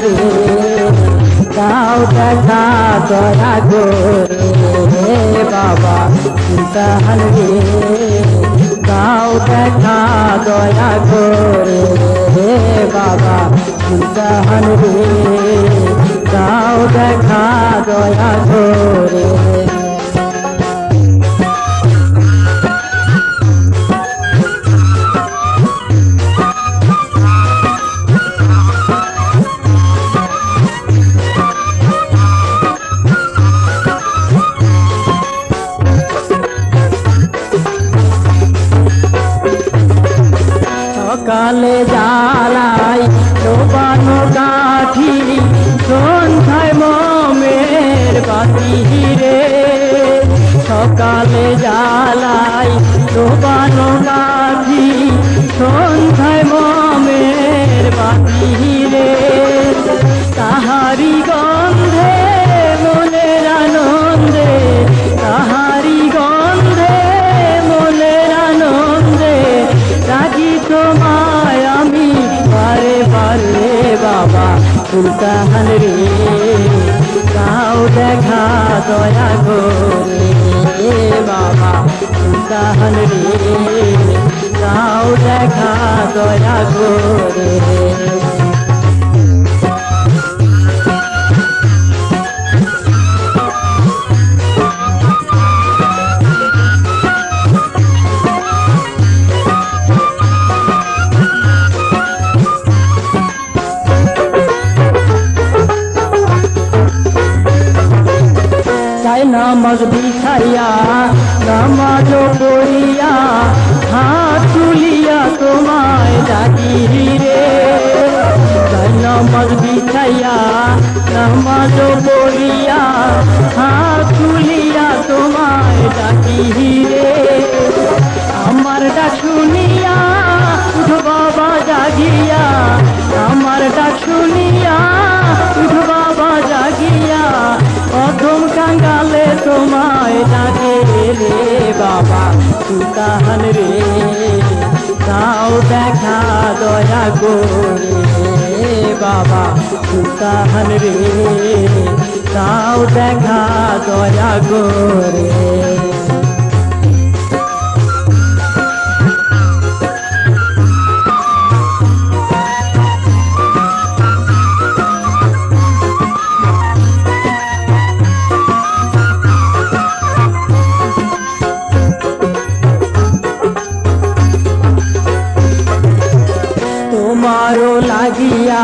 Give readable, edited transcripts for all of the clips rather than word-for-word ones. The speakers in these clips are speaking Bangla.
রে দাও দেখা দয়া করে বাবা সুলতান রে দাও দেখা দয়া করে বাবা সুলতান রে দাও দেখা দয়া করে সকালে জ্বালাই ডোবানো কাঠি সন্ধ্যায় মোমের বাতি রে সকালে জ্বালাই ডোবানো কাঠি সন্ধ্যায় মোমের বাতি রে তাহারি গন্ধে মনের আনন্দে তাহারি গন্ধে মনের আনন্দে রাজি তোমায় আমি বারে বারে বাবা সুলতান রে দাও দেখা দয়া করে বাবা সুলতান রে দাও দেখা দয়া করে নামাজ বিছাইয়া নামাজ পড়িয়া হাত তুলিয়া তোমায় ডাকি রে নামাজ বিছাইয়া নামাজ পড়িয়া হাত তুলিয়া তোমায় ডাকি রে আমার ডাক শুনিয়া উঠো বাবা জাগিয়া আমার ডাক শুনিয়া উঠো বাবা জাগিয়া অধম কাঙ্গালে তোমায় ডাকে রে বাবা সুলতান রে দাও দেখা দয়া করে বাবা সুলতান রে দাও দেখা দয়া করে তোমারও লাগিয়া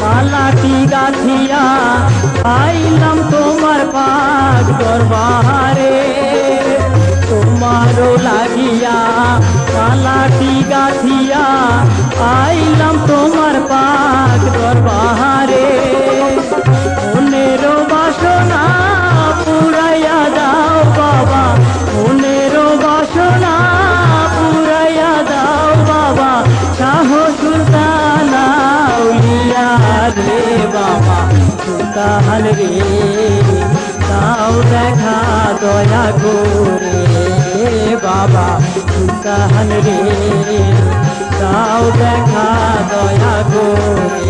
মালাটি গাথিয়া আইলাম তোমার পাক দরবারে তোমারও লাগিয়া মালাটি গাথিয়া আইলাম তোমার পাক দরবারে মনেরও বাসনা পুরাইয়া দাও বাবা মনেরও বাসনা পুরাইয়া দাও বাবা শাহ সুলতান আউলিয়া রে বাবা সুলতান রে দাও দেখা দয়া করে বাবা সুলতান রে দাও দেখা দয়া করে